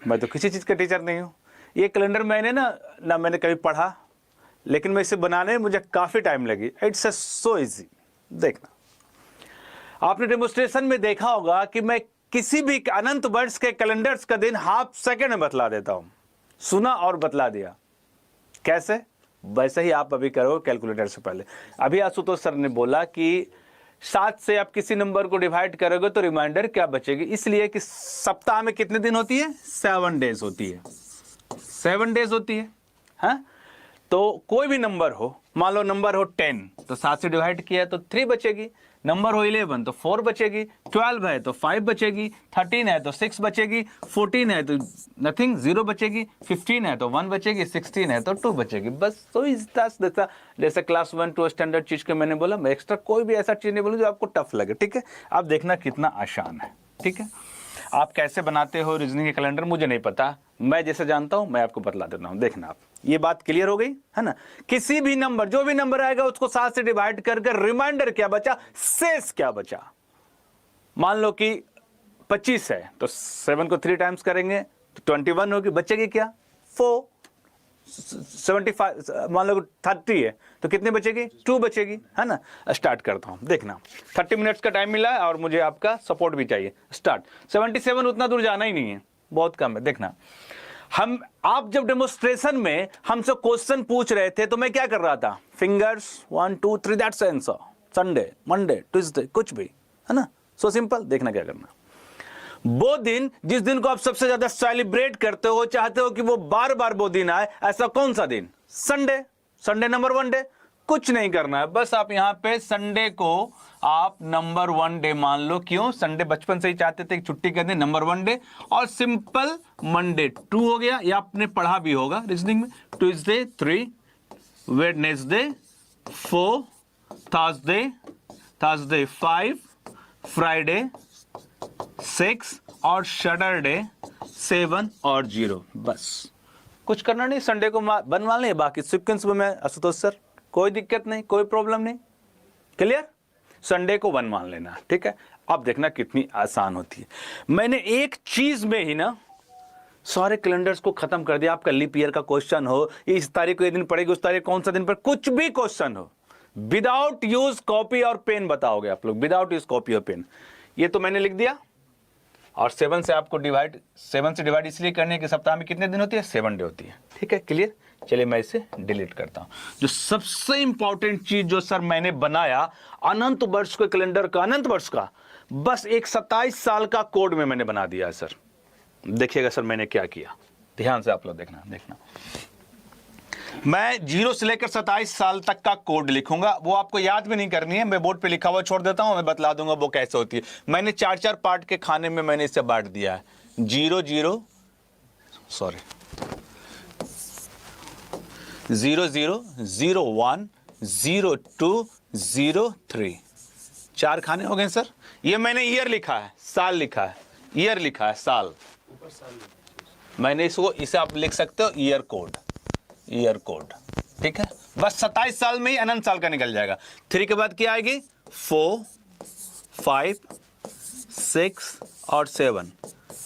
मैं तो किसी चीज़ का टीचर नहीं हूँ। ये कैलेंडर मैंने ना मैंने कभी पढ़ा, लेकिन मैं इसे बनाने में मुझे काफ़ी टाइम लगी। It's so easy. देखना, आपने डेमोस्ट्रेशन में देखा होगा कि मैं किसी भी अनंत वर्ष के कैलेंडर्स का दिन हाफ सेकेंड में बतला देता हूँ। सुना और बतला दिया। कैसे? वैसे ही आप अभी करो कैलकुलेटर से पहले। अभी आशुतोष सर ने बोला कि 7 से आप किसी नंबर को डिवाइड करोगे तो रिमाइंडर क्या बचेगी, इसलिए कि सप्ताह में कितने दिन होती है? 7 डेज होती है। 7 डेज होती है। हाँ, तो कोई भी नंबर हो, मान लो नंबर हो 10 तो 7 से डिवाइड किया तो 3 बचेगी। नंबर हो 11 तो 4 बचेगी। 12 है तो 5 बचेगी। 13 है तो 6 बचेगी। 14 है तो नथिंग, 0 बचेगी। 15 है तो 1 बचेगी। 16 है तो 2 बचेगी। बस तो जैसे क्लास 1 2 स्टैंडर्ड चीज के मैंने बोला, मैं एक्स्ट्रा कोई भी ऐसा चीज नहीं बोलूँ जो आपको टफ लगे। ठीक है, आप देखना कितना आसान है। ठीक है, आप कैसे बनाते हो रीजनिंग के कैलेंडर मुझे नहीं पता, मैं जैसे जानता हूं मैं आपको बतला देता हूं। देखना आप, ये बात क्लियर हो गई है ना? किसी भी नंबर, जो भी नंबर आएगा उसको 7 से डिवाइड करके रिमाइंडर क्या बचा, शेष क्या बचा। मान लो कि 25 है तो 7 को 3 टाइम्स करेंगे तो 21 होगी, बचेगी क्या? 4। 75, मान लो 30 है तो कितनी बचेगी? 2 बचेगी, है ना? स्टार्ट करता हूं। देखना, 30 मिनट्स का टाइम मिला है और मुझे आपका सपोर्ट भी चाहिए। स्टार्ट। 77 उतना दूर जाना ही नहीं है, बहुत कम है। देखना, आप जब डेमोस्ट्रेशन में हमसे क्वेश्चन पूछ रहे थे तो मैं क्या कर रहा था? Fingers 1 2 3 that's answer. Sunday, Monday, Tuesday, कुछ भी, है ना? So simple. देखना क्या करना, वो दिन जिस दिन को आप सबसे ज्यादा सेलिब्रेट करते हो, चाहते हो कि वो बार बार वो दिन आए, ऐसा कौन सा दिन? संडे। Sunday number 1 day. कुछ नहीं करना है, बस आप यहां पे संडे को आप नंबर 1 डे मान लो। क्यों? संडे बचपन से ही चाहते थे छुट्टी कर दें, नंबर 1 डे। और सिंपल मंडे 2 हो गया, या आपने पढ़ा भी होगा रीजनिंग में। ट्यूसडे 3, वेडनेसडे 4, थर्सडे 5, फ्राइडे 6 और सैटरडे 7 और 0। बस कुछ करना नहीं, संडे को बनवा लें, बाकी सीक्वेंस में मैं आशुतोष सर कोई दिक्कत नहीं, कोई प्रॉब्लम नहीं। क्लियर? संडे को 1 मान लेना। ठीक है, अब देखना कितनी आसान होती है। मैंने एक चीज में ही ना सारे कैलेंडर्स को खत्म कर दिया। आपका लीप ईयर का क्वेश्चन हो, इस तारीख को ये दिन पड़ेगी, उस तारीख कौन सा दिन पर, कुछ भी क्वेश्चन हो, विदाउट यूज कॉपी और पेन बताओगे आप लोग, विदाउट यूज कॉपी और पेन। ये तो मैंने लिख दिया। और 7 से आपको डिवाइड, 7 से डिवाइड इसलिए करने के सप्ताह में कितने दिन होती है? 7 डे होती है। ठीक है, क्लियर? चलिए मैं इसे डिलीट करता हूं। जो सबसे इंपॉर्टेंट चीज जो सर मैंने बनाया अनंत वर्ष के कैलेंडर का, अनंत वर्ष का, बस एक 27 साल का कोड में मैंने बना दिया है सर। देखिएगा सर मैंने क्या किया, ध्यान से आप लोग देखना। मैं 0 से लेकर 27 साल तक का कोड लिखूंगा, वो आपको याद भी नहीं करनी है, मैं बोर्ड पे लिखा हुआ छोड़ देता हूं, मैं बतला दूंगा वो कैसे होती है। मैंने 4-4 पार्ट के खाने में मैंने इसे बांट दिया है। 0 0 0 0 1 0 2 0 3, 4 खाने हो गए सर। ये मैंने ईयर लिखा है, साल लिखा है, ईयर लिखा है, साल। मैंने इसको, इसे आप लिख सकते हो ईयर कोड, ईयर कोड। ठीक है, बस 27 साल में ही अनंत साल का निकल जाएगा। 3 के बाद क्या आएगी? 4 5 6 और 7,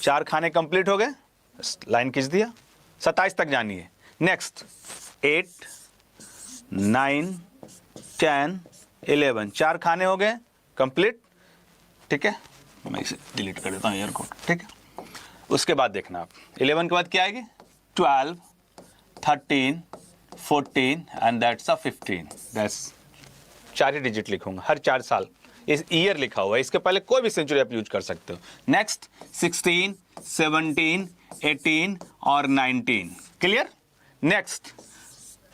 4 खाने कंप्लीट हो गए, लाइन खींच दिया। 27 तक जानिए। नेक्स्ट 8 9 10 11, 4 खाने हो गए कंप्लीट। ठीक है, मैं इसे डिलीट कर देता हूँ ईयर कोड। ठीक है, उसके बाद देखना आप 11 के बाद क्या आएगी? 12 13 14 and that's 15। That's 4 he digit लिखूंगा, हर 4 साल इस ईयर लिखा हुआ है, इसके पहले कोई भी सेंचुरी आप यूज कर सकते हो। नेक्स्ट 16 17 18 और 19। क्लियर? नेक्स्ट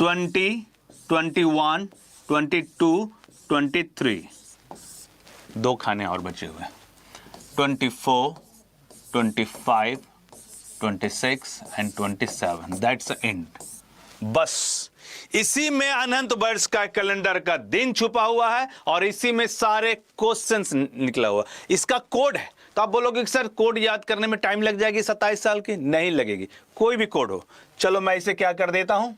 20 21 22 23, 2 खाने और बचे हुए। 24 25 26 एंड 27, दैट्स एंड। बस इसी में अनंत वर्ष का कैलेंडर का दिन छुपा हुआ है और इसी में सारे क्वेश्चंस निकला हुआ। इसका कोड है, तो आप बोलोगे कि सर कोड याद करने में टाइम लग जाएगी 27 साल की? नहीं लगेगी, कोई भी कोड हो। चलो मैं इसे क्या कर देता हूं,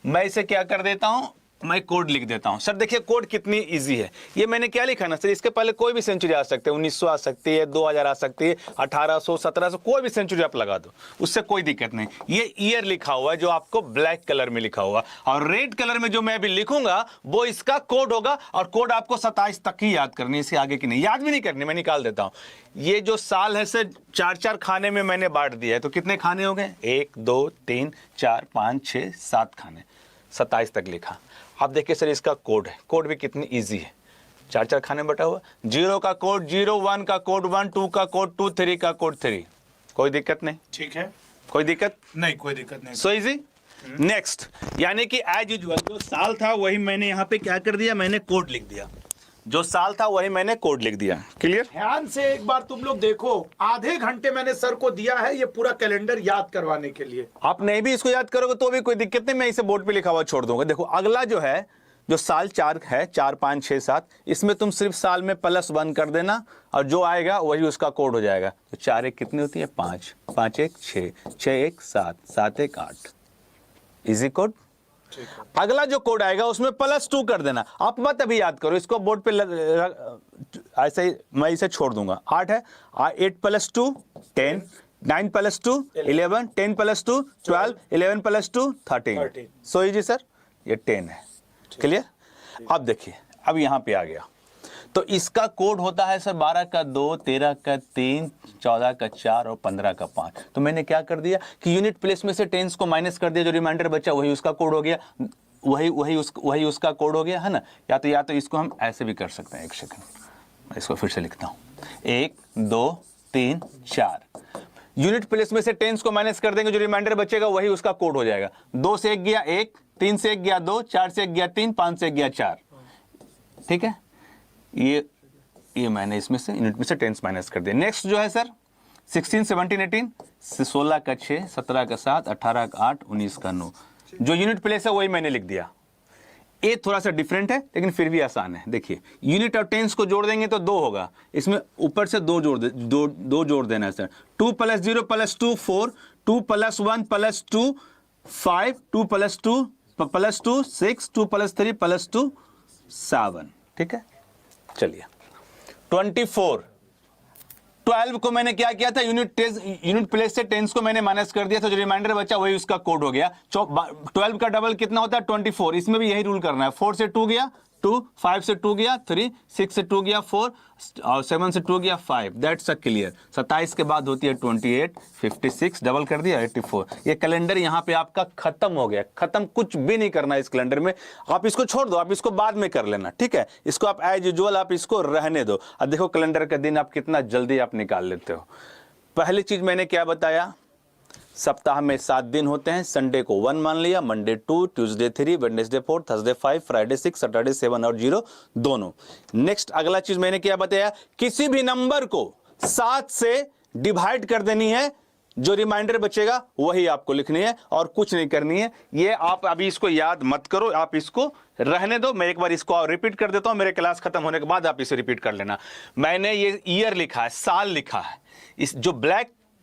मैं इसे क्या कर देता हूं, मैं कोड लिख देता हूं। सर देखिए कोड कितनी इजी है। ये मैंने क्या लिखा ना सर, इसके पहले कोई भी सेंचुरी आ सकती है, 1900 आ सकती है, 2000 आ सकती है, 1800, 1700, कोई भी सेंचुरी आप लगा दो, उससे कोई दिक्कत नहीं। ये ईयर लिखा हुआ है जो आपको ब्लैक कलर में लिखा हुआ, और रेड कलर में जो मैं अभी लिखूंगा वो इसका कोड होगा, और कोड आपको 27 तक ही याद करनी है, इससे आगे की नहीं, याद भी नहीं करनी, मैं निकाल देता हूं। ये जो साल है सर 4-4 खाने में मैंने बांट दिया है, तो कितने खाने हो गए? 1 2 3 4 5 6 7 खाने, 27 तक लिखा। आप देखिए सर इसका कोड है, कोड भी कितनी इजी है, 4-4 खाने बटा हुआ, 0 का कोड 0, 1 का कोड 1, 2 का कोड 2, 3 का कोड 3, कोई दिक्कत नहीं। ठीक है, कोई दिक्कत नहीं, कोई दिक्कत नहीं। So easy. नेक्स्ट, यानी कि एज यूजुअल जो साल था वही मैंने यहाँ पे क्या कर दिया, मैंने कोड लिख दिया, जो साल था वही मैंने कोड लिख दिया। क्लियर? ध्यान से एक बार तुम लोग देखो, आधे घंटे मैंने सर को दिया है ये पूरा कैलेंडर याद करवाने के लिए। आप नहीं भी इसको याद करोगे तो भी कोई दिक्कत नहीं, मैं इसे बोर्ड पे लिखा हुआ छोड़ दूंगा। देखो अगला जो है, जो साल 4 है, 4 5 6 7, इसमें तुम सिर्फ साल में +1 कर देना, और जो आएगा वही उसका कोड हो जाएगा। तो 4 1 कितनी होती है? 5, 5 1 6, 6 1 7, 7 1 8, इजी कोड। अगला जो कोड आएगा उसमें +2 कर देना। आप मत अभी याद करो, इसको बोर्ड पे ऐसे ही मैं इसे छोड़ दूंगा। 8 है, 8 + 2 10, 9 + 2 11, 10 + 2 12, 11 + 2 13। सो इजी सर, ये 10 है। क्लियर? अब देखिए, अब यहां पे आ गया, तो इसका कोड होता है सर 12 का 2, 13 का 3, 14 का 4 और 15 का 5। तो मैंने क्या कर दिया कि यूनिट प्लेस में से टेंस को माइनस कर दिया, जो रिमाइंडर बचा वही उसका कोड हो गया, वही उसका कोड हो गया, है ना। या तो इसको हम ऐसे भी कर सकते हैं। एक सेकंड, मैं इसको फिर से लिखता हूं, 1 2 3 4, यूनिट प्लेस में से टेंस को माइनस कर देंगे, जो रिमाइंडर बचेगा वही उसका कोड हो जाएगा। 2 से 1 गया 1, 3 से 1 गया 2, 4 से 1 गया 3, 5 से 1 गया 4। ठीक है, ये मैंने इसमें से यूनिट में से टेंस माइनस कर दिया। नेक्स्ट जो है सर 16 17 18, 16 का 6, 17 का 7, 18 का 8, 19 का 9, जो यूनिट प्लेस है वही मैंने लिख दिया। ये थोड़ा सा डिफरेंट है लेकिन फिर भी आसान है। देखिए यूनिट और टेंस को जोड़ देंगे तो 2 होगा, इसमें ऊपर से 2 जोड़ देना है सर। 2 + 0 + 2 4, 2 + 1 + 2 5, 2 + 2 + 2 6, 2 + 3 + 2 7। ठीक है, चलिए 24, 12 को मैंने क्या किया था, यूनिट प्लेस से टेंस को मैंने माइनस कर दिया था, जो रिमाइंडर बचा वही उसका कोड हो गया। 12 का डबल कितना होता है? 24। इसमें भी यही रूल करना है। 4 से 2 गया 2, 5 से 2 गया 3, 6 से 2 गया 4 और 7 से 2 गया 5। That's a clear. 27 के बाद होती है 28, 56 डबल कर दिया 84। ये कैलेंडर यहाँ पे आपका खत्म हो गया। खत्म कुछ भी नहीं करना है इस कैलेंडर में, आप इसको छोड़ दो, आप इसको बाद में कर लेना। ठीक है, इसको आप एज यूजुअल आप इसको रहने दो। अब देखो कैलेंडर का दिन आप कितना जल्दी आप निकाल लेते हो। पहली चीज मैंने क्या बताया, सप्ताह में 7 दिन होते हैं। संडे को 1 मान लिया, Monday 2, Tuesday 3, Wednesday 4, Thursday 5, Friday 6, Saturday 7 और 0 दोनों। नेक्स्ट अगला चीज मैंने क्या बताया, किसी भी नंबर को 7 से डिवाइड कर देनी है, जो रिमाइंडर बचेगा वही आपको लिखनी है और कुछ नहीं करनी है। ये आप अभी इसको याद मत करो, आप इसको रहने दो। मैं एक बार इसको रिपीट कर देता हूं, मेरे क्लास खत्म होने के बाद आप इसे रिपीट कर लेना। मैंने ये ईयर लिखा है, साल लिखा है, इस जो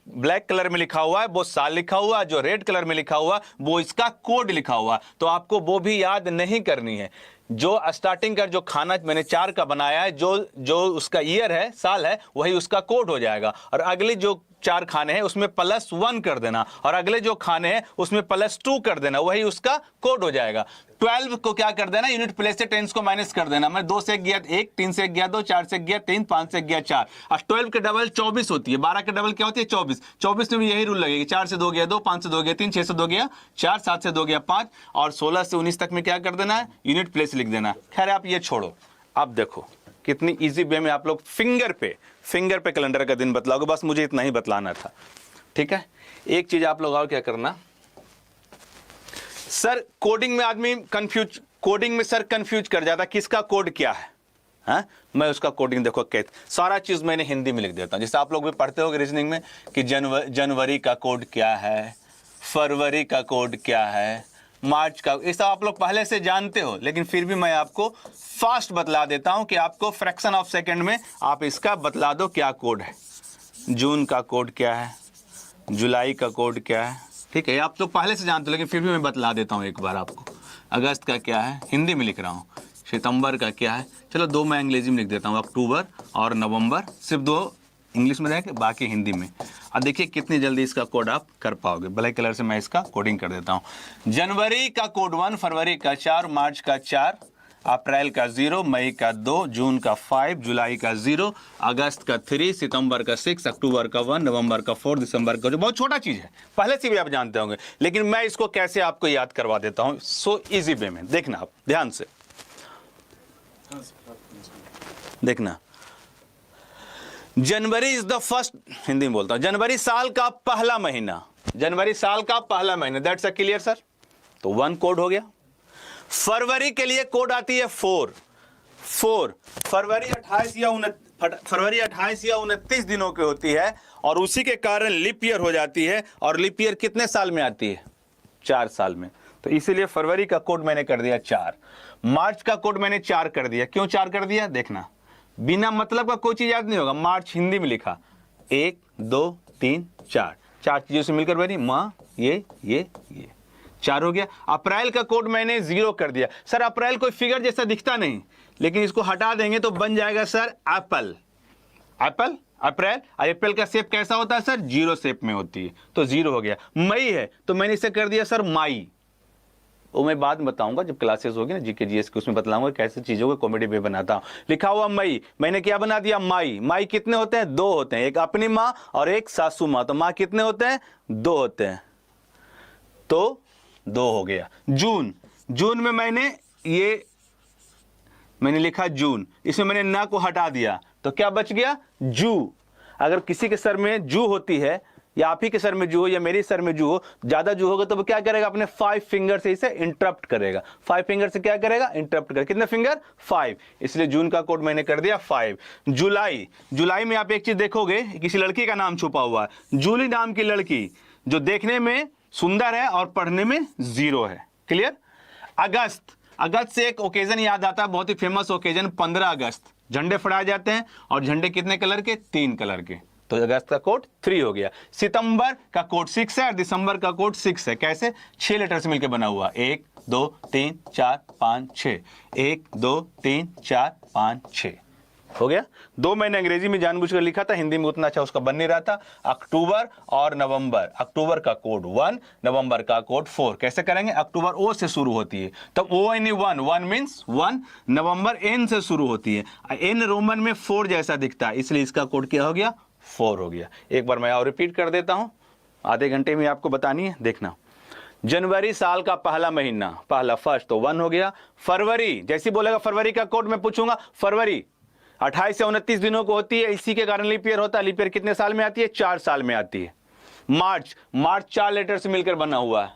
ब्लैक कलर में लिखा हुआ है वो साल लिखा हुआ है, जो रेड कलर में लिखा हुआ वो इसका कोड लिखा हुआ। तो आपको वो भी याद नहीं करनी है। जो स्टार्टिंग का जो खाना मैंने 4 का बनाया है, जो उसका ईयर है, साल है, वही उसका कोड हो जाएगा। और अगले जो 4 खाने हैं उसमें +1 कर देना, और अगले जो खाने हैं उसमें +2 कर देना, वही उसका कोड हो जाएगा। 12 को क्या कर देना, यूनिट प्लेस से टेंस को माइनस कर देना। मैं 2 से 1 गया 1, 3 से 1 गया 2, 4 से 1 गया 3, 5 से 1 गया 4। और 12 के डबल 24 होती है, 12 के डबल क्या होती है 24। 24 में भी यही रूल लगेगी, 4 से 2 गया 2, 5 से 2 गया 3, 6 से 2 गया 4, 7 से 2 गया 5 और 16 से 19 तक में क्या कर देना है, यूनिट प्लेस लिख देना। खैर आप ये छोड़ो, अब देखो कितनी इजी वे में आप लोग फिंगर पे कैलेंडर का दिन बतलाओगे। बस मुझे इतना ही बतलाना था। ठीक है, एक चीज आप लोग और क्या करना, सर कोडिंग में आदमी कंफ्यूज कर जाता, किसका कोड क्या है। हाँ, मैं उसका कोडिंग देखो सारा चीज मैंने हिंदी में लिख देता हूं। जैसे आप लोग भी पढ़ते हो रीजनिंग में कि जनवरी का कोड क्या है, फरवरी का कोड क्या है, मार्च का, ये सब आप लोग पहले से जानते हो, लेकिन फिर भी मैं आपको फास्ट बतला देता हूं कि आपको फ्रैक्शन ऑफ सेकंड में आप इसका बतला दो क्या कोड है। जून का कोड क्या है, जुलाई का कोड क्या है। ठीक है, आप तो पहले से जानते हो, लेकिन फिर भी मैं बतला देता हूं एक बार आपको। अगस्त का क्या है, हिंदी में लिख रहा हूँ, सितंबर का क्या है, चलो दो मैं अंग्रेजी में लिख देता हूँ, अक्टूबर और नवंबर, सिर्फ दो इंग्लिश में रहेगा, बाकी हिंदी में। अब देखिए कितनी जल्दी इसका कोड आप कर पाओगे। ब्लैक कलर से मैं इसका कोडिंग कर देता हूँ। जनवरी का कोड 1, फरवरी का 4, मार्च का 4, अप्रैल का 0, मई का 2, जून का 5, जुलाई का 0, अगस्त का 3, सितंबर का 6, अक्टूबर का 1, नवंबर का 4, दिसंबर का, जो बहुत छोटा चीज़ है, पहले से भी आप जानते होंगे, लेकिन मैं इसको कैसे आपको याद करवा देता हूँ सो इजी वे में। देखना आप ध्यान से देखना। जनवरी इज द फर्स्ट, हिंदी में बोलता हूं, जनवरी साल का पहला महीना, जनवरी साल का पहला महीना, दैट्स अ क्लियर सर। तो 1 कोड हो गया। फरवरी के लिए कोड आती है 4, फरवरी 28 या 29 दिनों की होती है और उसी के कारण लीप ईयर हो जाती है। और लीप ईयर कितने साल में आती है, 4 साल में। तो इसीलिए फरवरी का कोड मैंने कर दिया 4, मार्च का कोड मैंने 4 कर दिया। क्यों 4 कर दिया, देखना, बिना मतलब का कोई चीज याद नहीं होगा। मार्च हिंदी में लिखा, 1 2 3 4, 4 चीजों से मिलकर बनी माँ, ये 4 हो गया। अप्रैल का कोड मैंने 0 कर दिया। सर अप्रैल कोई फिगर जैसा दिखता नहीं, लेकिन इसको हटा देंगे तो बन जाएगा सर एप्पल, अप्रैल। अप्रैल का शेप कैसा होता है सर, 0 शेप में होती है, तो 0 हो गया। मई है तो मैंने इसे कर दिया सर माई, वो मैं बाद में बताऊंगा जब क्लासेस होगी ना जीके जीएस की, उसमें बतलाऊंगा कैसे चीजों को कॉमेडी में बनाता हूं। लिखा हुआ मई, मैंने क्या बना दिया माई। माई कितने होते हैं, 2 होते हैं, एक अपनी माँ और एक सासू माँ, तो माँ कितने होते हैं, 2 होते हैं, तो 2 हो गया। जून, जून में मैंने लिखा जून, इसमें मैंने ना को हटा दिया तो क्या बच गया, जू। अगर किसी के सर में जू होती है, या आप ही के सर में जू हो या मेरे सर में जू हो, ज्यादा जू होगा तो वो क्या करेगा, अपने 5 फिंगर से इसे इंटरप्ट करेगा। 5 फिंगर से क्या करेगा, इंटरप्ट करेगा। कितने फिंगर, 5, इसलिए जून का कोड मैंने कर दिया 5। जुलाई, जुलाई में आप एक चीज देखोगे, किसी लड़की का नाम छुपा हुआ है, जूली नाम की लड़की, जो देखने में सुंदर है और पढ़ने में 0 है। क्लियर। अगस्त, अगस्त से एक ओकेजन याद आता है, बहुत ही फेमस ओकेजन, 15 अगस्त, झंडे फहराए जाते हैं, और झंडे कितने कलर के, 3 कलर के, तो अगस्त का कोड 3 हो गया। सितंबर का कोड 6 है और दिसंबर का कोड 6 है। कैसे, 6 लेटर से मिलकर बना हुआ, 1 2 3 4 5 6, 1 2 3 4 5 6 हो गया। 2 मैंने अंग्रेजी में जानबूझकर लिखा था, हिंदी में उतना अच्छा उसका बन नहीं रहा था। अक्टूबर और नवंबर, अक्टूबर का कोड 1, नवंबर का कोड 4। कैसे करेंगे, अक्टूबर ओ से शुरू होती है, तो ओ एन 1 मीन्स 1, नवंबर एन से शुरू होती है, एन रोमन में 4 जैसा दिखता है, इसलिए इसका कोड क्या हो गया, 4 हो गया। एक बार मैं और रिपीट कर देता हूं, आधे घंटे में आपको बतानी है, देखना। जनवरी साल का पहला महीना, पहला फर्स्ट, तो 1 हो गया। फरवरी, जैसे बोलेगा फरवरी का कोड मैं पूछूंगा, फरवरी 28 से 29 दिनों को होती है, इसी के कारण लीप ईयर होता है। लीप ईयर कितने साल में आती है, 4 साल में आती है। मार्च, मार्च 4 लेटर से मिलकर बना हुआ है,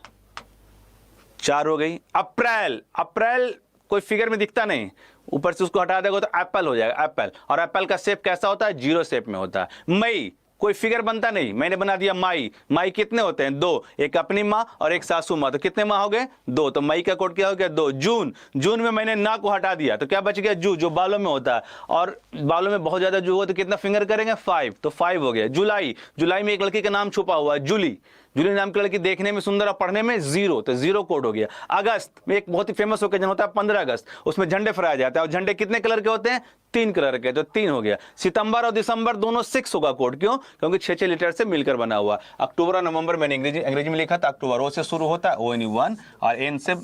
4 हो गई। अप्रैल, अप्रैल कोई फिगर में दिखता नहीं, ऊपर से उसको हटा देगा तो एप्पल हो जाएगा, एप्पल, और एप्पल का शेप कैसा होता है, 0 शेप में होता है। मई, कोई फिगर बनता नहीं, मैंने बना दिया माई। माई कितने होते हैं, 2, एक अपनी माँ और एक सासू माँ, तो कितने माँ हो गए, 2, तो मई का कोड क्या हो गया, 2। जून, जून में मैंने ना को हटा दिया तो क्या बच गया, जू, जो बालों में होता है, और बालों में बहुत ज्यादा जू हो तो कितना फिंगर करेंगे, 5, तो 5 हो गया। जुलाई, जुलाई में एक लड़की का नाम छुपा हुआ है, जूली, जूली नाम की लड़की, देखने में सुंदर और पढ़ने में 0, तो 0 कोड हो गया। अगस्त में एक बहुत ही फेमस ओकेजन होता है 15 अगस्त, उसमें झंडे फहराए जाते हैं, और झंडे कितने कलर के होते हैं, 3 कलर के, तो 3 हो गया। सितंबर और दिसंबर दोनों 6 होगा कोड, क्यों, क्योंकि 6 लेटर से मिलकर बना हुआ। अक्टूबर और नवंबर मैंने अंग्रेजी में लिखा था, अक्टूबर ओ से शुरू होता है, ओ एन 1, और एन से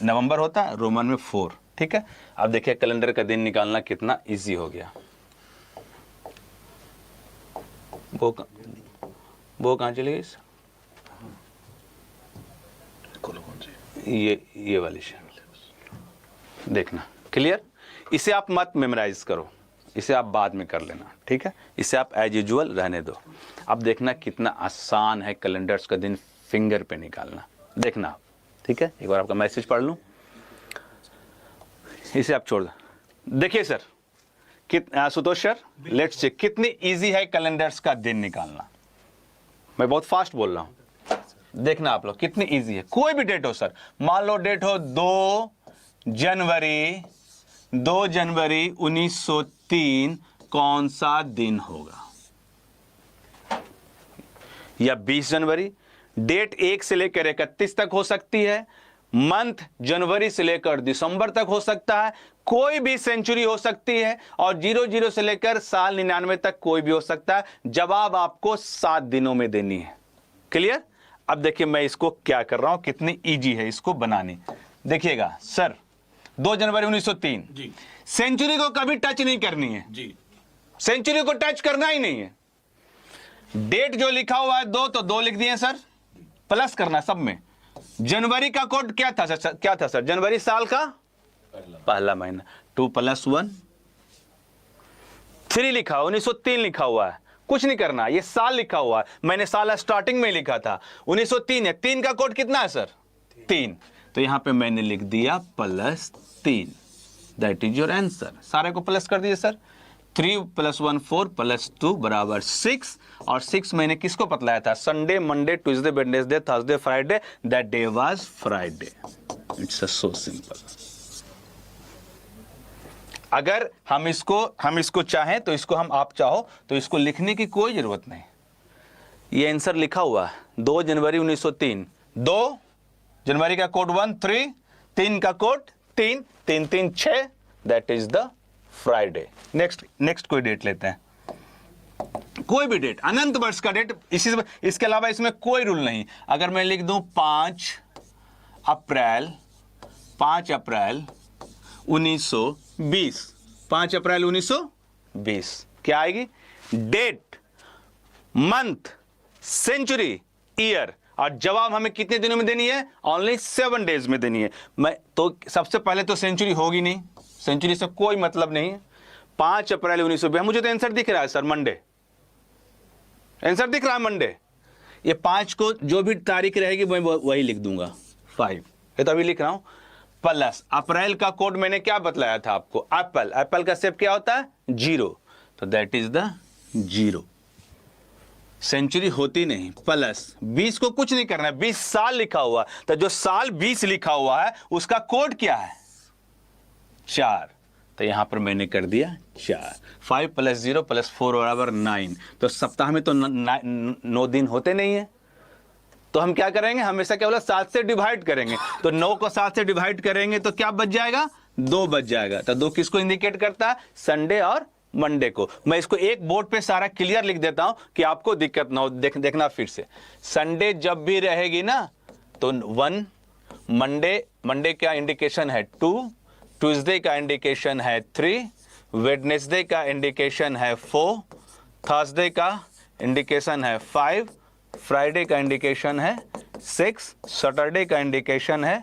नवंबर होता है, रोमन में 4। ठीक है। अब देखिए कैलेंडर का दिन निकालना कितना ईजी हो गया। वो कहाँ चली गई, ये वाली देखना, क्लियर। इसे आप मत मेमोराइज करो, इसे आप बाद में कर लेना, ठीक है, इसे आप एज यूजुअल रहने दो। अब देखना कितना आसान है कैलेंडर्स का दिन फिंगर पे निकालना, देखना आप, ठीक है। एक बार आपका मैसेज पढ़ लूं, इसे आप छोड़ दो। देखिए sir, Sutosh sir, let's check कितनी इजी है कैलेंडर्स का दिन निकालना। मैं बहुत फास्ट बोल रहा हूं, देखना आप लोग कितनी इजी है। कोई भी डेट हो सर, मान लो डेट हो 2 जनवरी 1903, कौन सा दिन होगा, या 20 जनवरी, डेट 1 से लेकर 31 तक हो सकती है, मंथ जनवरी से लेकर दिसंबर तक हो सकता है, कोई भी सेंचुरी हो सकती है, और 00 से लेकर साल 99 तक कोई भी हो सकता है। जवाब आपको 7 दिनों में देनी है। क्लियर? अब देखिए मैं इसको क्या कर रहा हूं, कितनी इजी है इसको बनानी। देखिएगा सर, 2 जनवरी 1903 जी सेंचुरी को कभी टच नहीं करनी है, जी सेंचुरी को टच करना ही नहीं है। डेट जो लिखा हुआ है 2 तो 2 लिख दिए सर, प्लस करना सब में। जनवरी का कोड क्या था सर? क्या था सर? जनवरी साल का पहला महीना। 2 + 1 3 लिखा हुआ, 1903 लिखा हुआ है, कुछ नहीं करना, ये साल लिखा हुआ है, मैंने साल स्टार्टिंग में लिखा था 1903 है। 3 का कोड कितना है सर? 3। तो यहां पे मैंने लिख दिया +3, दैट इज योर आंसर। सारे को प्लस कर दीजिए सर। 3 + 1 4 + 2 = 6, और 6 मैंने किसको बतलाया था? Sunday, Monday, Tuesday, Wednesday, Thursday, Friday, that day was Friday. It's so simple. अगर हम इसको चाहें तो इसको आप चाहो तो इसको लिखने की कोई जरूरत नहीं। ये आंसर लिखा हुआ है 2 जनवरी 1903। 2 जनवरी का कोड 1 3, 3 का code 3, 3 3 6, that is the Friday. Next कोई डेट लेते हैं, कोई भी डेट, अनंत वर्ष का डेट। इसके अलावा इसमें कोई रूल नहीं। अगर मैं लिख दूं 5 अप्रैल 1920, 5 अप्रैल 1920, क्या आएगी? डेट, मंथ, सेंचुरी, ईयर, और जवाब हमें कितने दिनों में देनी है? ओनली 7 डेज में देनी है। मैं तो सबसे पहले तो सेंचुरी होगी नहीं, सेंचुरी से कोई मतलब नहीं है। 5 अप्रैल 1920, मुझे तो आंसर दिख रहा है सर, मंडे। आंसर दिख रहा है मंडे। ये 5 को जो भी तारीख रहेगी मैं वही लिख दूंगा 5, ये तो अभी लिख रहा हूं। प्लस अप्रैल का कोड मैंने क्या बतलाया था आपको? एप्पल। एप्पल का शेप क्या होता है? 0, तो दैट इज द 0। सेंचुरी होती नहीं। प्लस 20 को कुछ नहीं करना है, 20 साल लिखा हुआ, तो जो साल 20 लिखा हुआ है उसका कोड क्या है? 4, तो यहां पर मैंने कर दिया 4। 5 + 0 + 4 = 9। तो सप्ताह में तो 9 दिन होते नहीं है, तो हम क्या करेंगे? हमेशा क्या बोला? 7 से डिवाइड करेंगे। तो 9 को 7 से डिवाइड करेंगे तो क्या बच जाएगा? 2 बच जाएगा। तो 2 किसको इंडिकेट करता है? संडे और मंडे को। मैं इसको एक बोर्ड पे सारा क्लियर लिख देता हूं कि आपको दिक्कत ना हो। देखना फिर से, संडे जब भी रहेगी ना तो 1, मंडे का इंडिकेशन है 2, ट्यूसडे का इंडिकेशन है 3, वेडनेसडे का इंडिकेशन है 4, थर्सडे का इंडिकेशन है 5, फ्राइडे का इंडिकेशन है 6, सैटरडे का इंडिकेशन है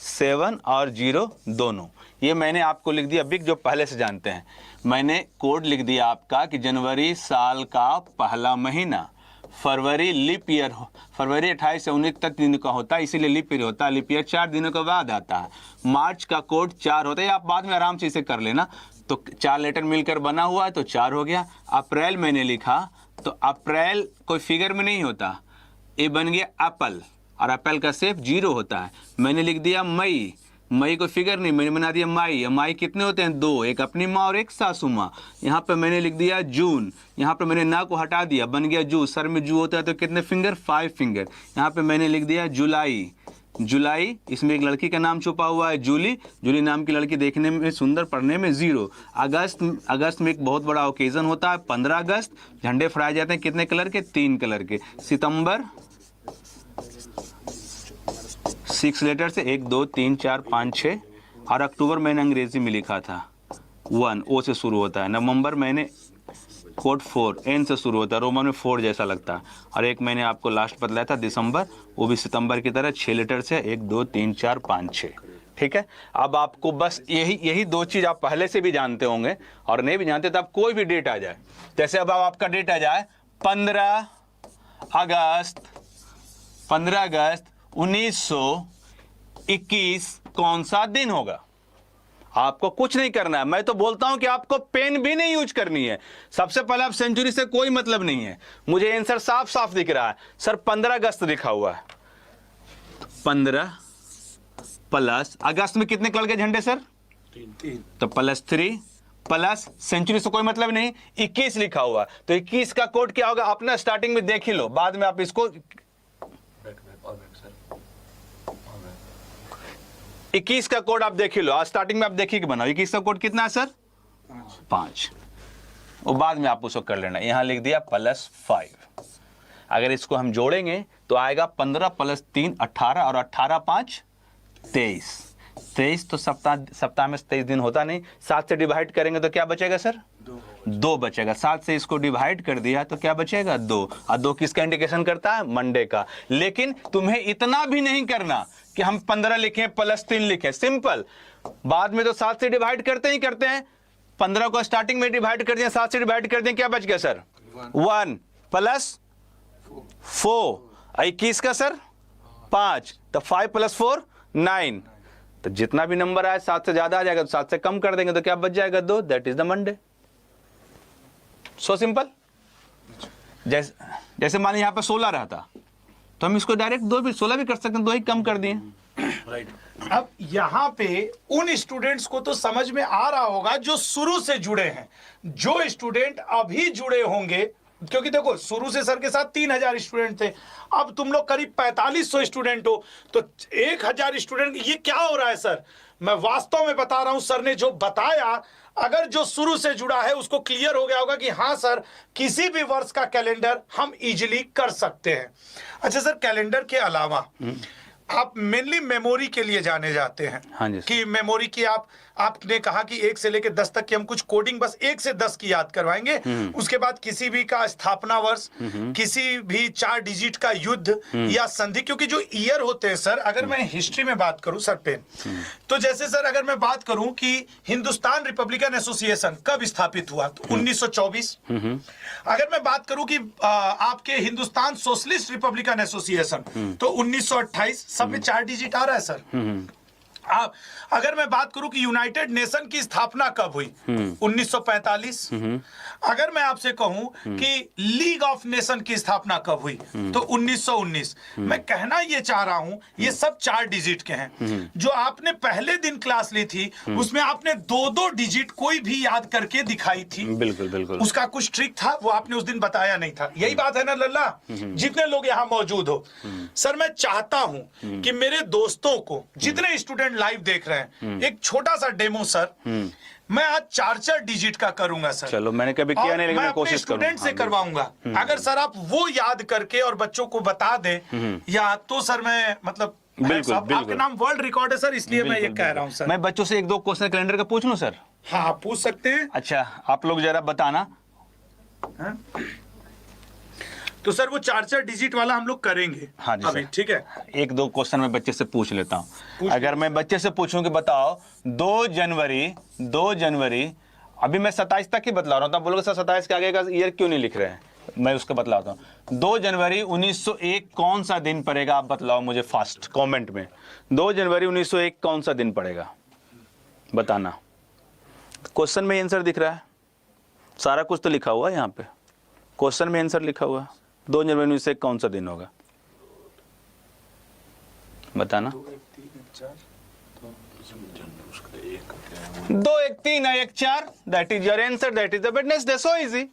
7 और 0 दोनों। ये मैंने आपको लिख दिया बिग, जो पहले से जानते हैं। मैंने कोड लिख दिया आपका कि जनवरी साल का पहला महीना, फरवरी लीप ईयर, फरवरी 28 से 19 तक दिन का होता है, इसीलिए लीप ईयर होता है। लीप ईयर 4 दिनों के बाद आता है। मार्च का कोड 4 होता है, आप बाद में आराम से इसे कर लेना। तो 4 लेटर मिलकर बना हुआ है तो 4 हो गया। अप्रैल मैंने लिखा तो अप्रैल कोई फिगर में नहीं होता, ये बन गया एप्पल, और एप्पल का शेप 0 होता है। मैंने लिख दिया मई, मई को फिगर नहीं, मैंने बना दिया माई। माई कितने होते हैं? 2, एक अपनी माँ और एक सासू माँ। यहाँ पे मैंने लिख दिया जून, यहाँ पे मैंने ना को हटा दिया, बन गया जू। सर में जू होता है तो कितने फिंगर? 5 फिंगर। यहाँ पे मैंने लिख दिया जुलाई, जुलाई, इसमें एक लड़की का नाम छुपा हुआ है जूली, जूली नाम की लड़की, देखने में सुंदर, पढ़ने में 0। अगस्त में एक बहुत बड़ा ओकेजन होता है 15 अगस्त, झंडे फहराए जाते हैं कितने कलर के? 3 कलर के। सितंबर 6 लेटर से 1 2 3 4 5 6, और अक्टूबर मैंने अंग्रेजी में लिखा था 1, ओ से शुरू होता है। नवंबर मैंने कोड 4, एन से शुरू होता है, रोमन में 4 जैसा लगता है। और एक मैंने आपको लास्ट बतलाया था दिसंबर, वो भी सितंबर की तरह 6 लेटर से 1 2 3 4 5 6। ठीक है, अब आपको बस यही 2 चीज आप पहले से भी जानते होंगे, और नहीं भी जानते तो आप कोई भी डेट आ जाए, जैसे अब आपका डेट आ जाए 15 अगस्त 1921, कौन सा दिन होगा? आपको कुछ नहीं करना है। मैं तो बोलता हूं कि आपको पेन भी नहीं यूज करनी है। सबसे पहले आप सेंचुरी से कोई मतलब नहीं है। मुझे आंसर साफ साफ दिख रहा है सर, 15 अगस्त लिखा हुआ है। 15 प्लस अगस्त में कितने कलर के झंडे सर? 3। तो +3 प्लस सेंचुरी से कोई मतलब नहीं, 21 लिखा हुआ। तो 21 का कोड क्या होगा? अपना स्टार्टिंग में देख ही लो, बाद में आप इसको 21 का कोड आप देख ही लो, आज स्टार्टिंग में आप देखिए कि बनाओ 21 का कोड कितना है सर 5, और बाद में आप उसको कर लेना। यहां लिख दिया +5। अगर इसको हम जोड़ेंगे तो आएगा 15 + 3 18, और 18 5 23। 23 तो सप्ताह में 23 दिन होता नहीं। 7 से डिवाइड करेंगे तो क्या बचेगा सर 2 बचेगा। 7 से इसको डिवाइड कर दिया तो क्या बचेगा 2, और 2 किसका इंडिकेशन करता है मंडे का। लेकिन तुम्हें इतना भी नहीं करना कि हम 15 लिखें +3 लिखें, सिंपल। बाद में तो 7 से डिवाइड करते ही करते हैं। 15 को स्टार्टिंग में डिवाइड कर दिया, 7 से डिवाइड कर दिया, क्या बच गया सर 1 + 4, 21 का सर 5, तो 5 + 4 9। तो जितना भी नंबर आए 7 से ज्यादा आ जाएगा तो 7 से कम कर देंगे तो क्या बच जाएगा 2, that is the Monday. So simple. जैसे मान लीजिए यहां पे 16 रहता तो हम इसको डायरेक्ट 2 भी 16 भी कर सकते हैं, 2 ही कम कर दिए। अब यहाँ पे उन स्टूडेंट्स को तो समझ में आ रहा होगा जो शुरू से जुड़े हैं। जो स्टूडेंट अभी जुड़े होंगे, क्योंकि देखो शुरू से सर के साथ 3000 स्टूडेंट थे, अब तुम लोग करीब 4500 स्टूडेंट हो, तो 1000 स्टूडेंट, ये क्या हो रहा है सर? मैं वास्तव में बता रहा हूं, सर ने जो बताया, अगर जो शुरू से जुड़ा है उसको क्लियर हो गया होगा कि हाँ सर, किसी भी वर्ष का कैलेंडर हम इजीली कर सकते हैं। अच्छा सर, कैलेंडर के अलावा आप मेनली मेमोरी के लिए जाने जाते हैं। हाँ जी। कि मेमोरी की आपने कहा कि 1 से लेकर 10 तक की हम कुछ कोडिंग बस 1 से 10 की याद करवाएंगे। उसके बाद किसी भी का स्थापना वर्ष, किसी भी 4 डिजिट का युद्ध या संधि, क्योंकि जो ईयर होते हैं सर, अगर मैं हिस्ट्री में बात करूं सर पेन, तो जैसे सर अगर मैं बात करूं कि हिंदुस्तान रिपब्लिकन एसोसिएशन कब स्थापित हुआ, तो 1924। अगर मैं बात करूं कि आपके हिंदुस्तान सोशलिस्ट रिपब्लिकन एसोसिएशन, तो 1928। सब में 4 डिजिट आ रहा है सर। आप अगर मैं बात करूं कि यूनाइटेड नेशन की स्थापना कब हुई, 1945। अगर मैं आपसे कहूं कि लीग ऑफ नेशन की स्थापना कब हुई, तो 1919। मैं कहना ये चाह रहा हूं, ये सब 4 डिजिट के हैं। जो आपने पहले दिन क्लास ली थी उसमें आपने 2-2 डिजिट कोई भी याद करके दिखाई थी। बिल्कुल बिल्कुल। उसका कुछ ट्रिक था, वो आपने उस दिन बताया नहीं था। यही बात है ना लल्ला, जितने लोग यहाँ मौजूद हो। सर मैं चाहता हूं कि मेरे दोस्तों को, जितने स्टूडेंट लाइव देख रहे हैं, एक छोटा सा डेमो सर मैं आज 4-4 डिजिट का करूंगा सर। चलो, मैंने कभी किया नहीं, लेकिन मैं कोशिश करूंगा। स्टूडेंट से करवाऊंगा। अगर सर आप वो याद करके और बच्चों को बता दें, या तो सर मैं मतलब बिल्कुल, आपका नाम वर्ल्ड रिकॉर्ड है सर, इसलिए मैं ये कह रहा हूं सर। मैं बच्चों से 1-2 क्वेश्चन कैलेंडर का पूछ लूं सर? हाँ पूछ सकते हैं। अच्छा, आप लोग जरा बताना। तो सर वो 4-4 डिजिट वाला हम लोग करेंगे। हाँ जी अभी सर। ठीक है, 1-2 क्वेश्चन मैं बच्चे से पूछ लेता हूँ। अगर मैं बच्चे से पूछूं कि बताओ 2 जनवरी, अभी मैं 27 तक ही बतला रहा हूँ, तब बोलोगे सर 27 के आगे का ईयर क्यों नहीं लिख रहे हैं, मैं उसको बतलाता हूँ। 2 जनवरी 1901 कौन सा दिन पड़ेगा, आप बतलाओ मुझे फास्ट कमेंट में। 2 जनवरी 1901 कौन सा दिन पड़ेगा, बताना। क्वेश्चन में आंसर दिख रहा है, सारा कुछ तो लिखा हुआ है यहाँ पे, क्वेश्चन में आंसर लिखा हुआ है। 2 जनवरी 1901 कौन सा दिन होगा, बताना। 2 1 3 1 4, that is your answer, that is the Wednesday. So easy,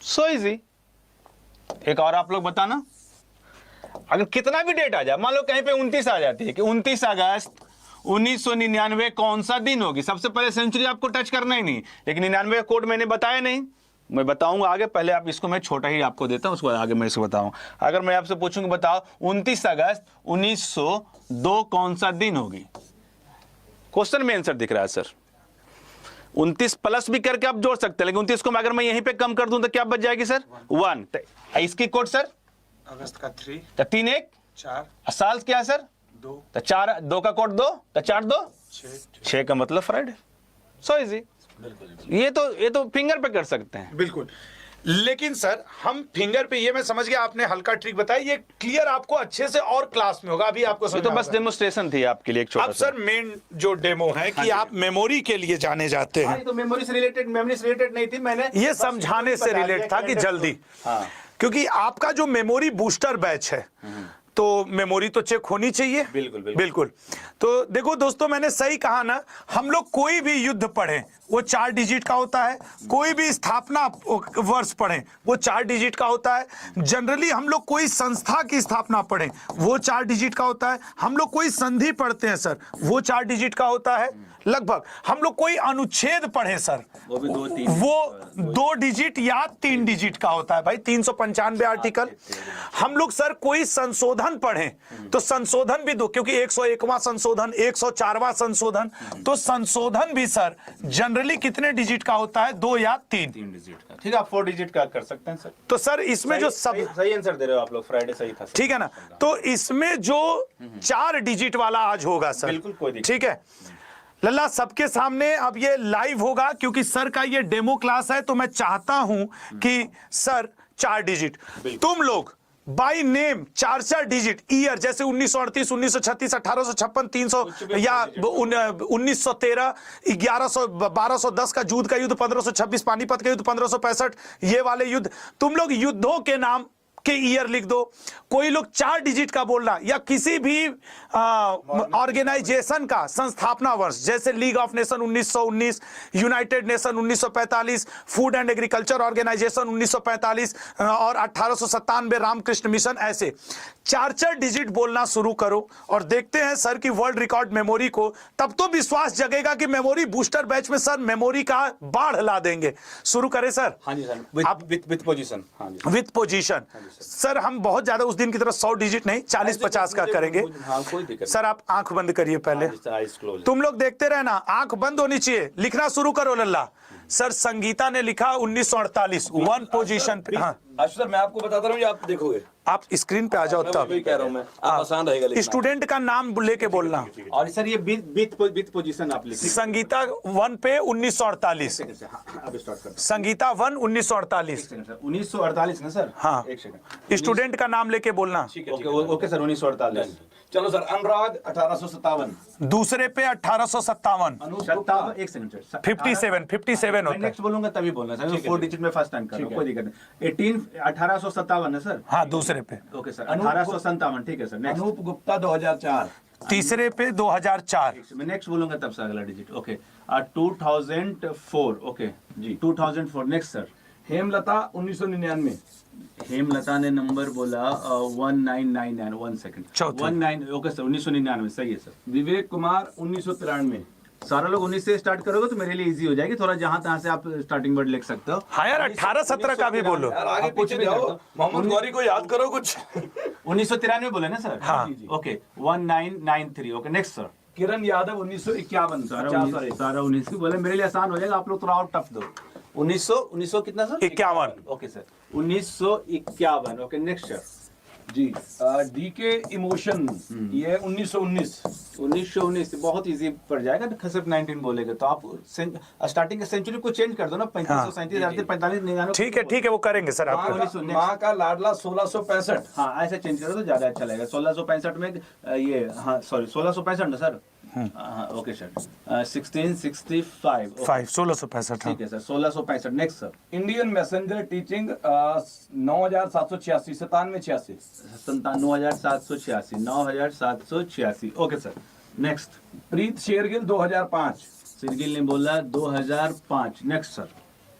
so easy. एक और आप लोग बताना, अगर कितना भी डेट आ जाए, मान लो कहीं पे 29 आ जाती है कि 29 अगस्त 1999 कौन सा दिन होगी, सबसे पहले सेंचुरी आपको टच करना ही नहीं, लेकिन 99 का कोड मैंने बताया नहीं, मैं बताऊंगा आगे। पहले आप इसको मैं छोटा ही आपको देता हूं, उसको आगे मैं इसको बताऊं। अगर मैं आपसे पूछूंगा बताओ 29 अगस्त 1902 कौन सा दिन होगी, क्वेश्चन में आंसर दिख रहा है सर। 29 प्लस भी करके आप जोड़ सकते हैं, लेकिन 29 को अगर मैं यहीं पे कम कर दूं तो क्या बच जाएगी सर 1। इसकी कोड सर अगस्त का 3, तो 3 1 4, साल क्या है सर 2, तो 4, 2 का कोड 2, तो 4 2 6 का मतलब फ्राइडे। So easy. ये तो फिंगर पे कर सकते हैं। बिल्कुल। लेकिन सर हम फिंगर पे, ये मैं समझ गया, आपने हल्का ट्रिक बताया, ये क्लियर आपको अच्छे से और क्लास में होगा, अभी आपको ये तो बस डेमोस्ट्रेशन थी आपके लिए एक छोटा अब सा। सर मेन जो डेमो है कि आप मेमोरी के लिए जाने जाते हैं, तो मेमोरी से रिलेटेड नहीं थी, मैंने ये समझाने से रिलेट था कि जल्दी, क्योंकि आपका जो मेमोरी बूस्टर बैच है, तो मेमोरी तो चेक होनी चाहिए। बिल्कुल, बिल्कुल। बिल्कुल। तो देखो दोस्तों, मैंने सही कहा ना, हम लोग कोई भी युद्ध पढ़ें वो 4 डिजिट का होता है, कोई भी स्थापना वर्ष पढ़ें वो 4 डिजिट का होता है, जनरली हम लोग कोई संस्था की स्थापना पढ़ें वो 4 डिजिट का होता है, हम लोग कोई संधि पढ़ते हैं सर वो 4 डिजिट का होता है लगभग, हम लोग कोई अनुच्छेद पढ़े सर वो भी 2-3 वो 2 डिजिट या 3 डिजिट का होता है भाई, 395 आर्टिकल। हम लोग सर कोई संशोधन पढ़ें तो संशोधन भी 2, क्योंकि 101वां संशोधन, 104वां संशोधन, तो संशोधन भी सर जनरली कितने डिजिट का होता है, 2 या 3 डिजिट का। ठीक है, आप 4 डिजिट का कर सकते हैं सर। तो सर इसमें जो सब सही आंसर दे रहे हो आप लोग, फ्राइडे सही था। ठीक है ना, तो इसमें जो 4 डिजिट वाला आज होगा सर, बिल्कुल, कोई दिक्कत ठीक है लल्ला, सबके सामने अब ये लाइव होगा क्योंकि सर का ये डेमो क्लास है, तो मैं चाहता हूं कि सर 4 डिजिट तुम लोग बाय नेम 4 डिजिट ईयर, जैसे 1938, 1936, 1856, 300 या 1913, 1100, 1210 का जूद का युद्ध, 1526 पानीपत का युद्ध, 1565 ये वाले युद्ध, तुम लोग युद्धों के नाम के ईयर लिख दो। कोई लोग 4 डिजिट का बोलना, या किसी भी ऑर्गेनाइजेशन का संस्थापना वर्ष, जैसे league of nation 1919, united nation 1945, food and agriculture organisation 1945 और 1897 रामकृष्ण मिशन, ऐसे 4 डिजिट बोलना शुरू करो और देखते हैं सर की वर्ल्ड रिकॉर्ड मेमोरी को। तब तो विश्वास जगेगा कि मेमोरी बूस्टर बैच में सर मेमोरी का बाढ़ ला देंगे। शुरू करें सर? हाँ जी सर, विद पोजीशन। हाँ जी, विद पोजीशन। सर हम बहुत ज्यादा उस दिन की तरह 100 डिजिट नहीं, 40-50 का करेंगे। हाँ, कोई दिक्कत सर आप आंख बंद करिए पहले, तुम लोग देखते रहना, आंख बंद होनी चाहिए, लिखना शुरू करो लल्ला। सर संगीता ने लिखा 1948, 1 पोजीशन पे। हाँ सर, मैं आपको बताता रहा हूँ, आप देखोगे, आप स्क्रीन पे आ जाओ तब। वही कह रहा हूँ मैं, आप आसान रहेगा लिखना। स्टूडेंट का नाम लेके बोलना। और सर ये विद पोजीशन आप लिखिए। संगीता 1 पे 1948, अब स्टार्ट कर। संगीता 1 1948। 1948 ना सर? हाँ, एक सेकंड। स्टूडेंट का नाम लेके बोलना। Okay sir, 1948। चलो सर, अनुराग 1857, दूसरे पे 1857, एक सेकंड सर, 57 होता है। नेक्स्ट बोलूंगा तभी बोलना सर, 4 डिजिट में फर्स्ट टाइम कर रहा हूं, कोई दिक्कत नहीं। 1857 है सर? हाँ दूसरे पे। ओके सर, 1857, ठीक है सर। नेक्स्ट अनूप गुप्ता 2004, तीसरे पे 2004, मैं नेक्स्ट बोलूंगा तब सर अगला डिजिट। ओके 2004, ओके जी 2004। नेक्स्ट सर, हेमलता 1999, हेमलता ने नंबर बोला 1999, 1 सेकंड, चौथा। 19, ओके सर 1999 सही है सर। विवेक कुमार 1993, सारा लोग 19 से स्टार्ट करोगे तो मेरे लिए इजी हो जाएगी, थोड़ा जहां तहां से आप स्टार्टिंग वर्ड लिख सकते हो। हाँ यार 18-17 का भी बोलो। यार आगे पीछे जाओ, मोहम्मद गौरी को याद करो कुछ। 1993 बोले ना सर? हाँ। Okay 1993, okay next sir. Kiran Yadav 1951, सारा 19 की बोले, मेरे लिए आसान हो जाएगा, आप लोग थोड़ा और टफ दो। 1900 कितना sir? 51। Okay sir 1951, okay next sir. जी डीके इमोशन, ये 1919, 1919 बहुत इजी पड़ जाएगा, सिर्फ 19 बोलेगा तो आप स्टार्टिंग के सेंचुरी को चेंज कर दो ना, 3537, 45, 99। ठीक है वो करेंगे सर आप। माँ का लाडला 1665, हाँ ऐसे चेंज करो तो ज्यादा अच्छा लगेगा। 1665 में ये, हाँ सॉरी 1665 ना सर? हाँ ओके सर। 1665, 1665। ठीक है sir 1665। Next sir. Indian messenger teaching 9786, 9786, 97,786, 9786, okay sir. Next. Preet Shergill 2005, Shergill ने बोला 2005। Next sir.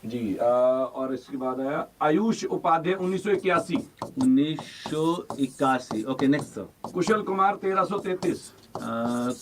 जी और इसके बाद आया Ayush Upadhyay 1981, 1981, okay next sir. Kushal Kumar 1333,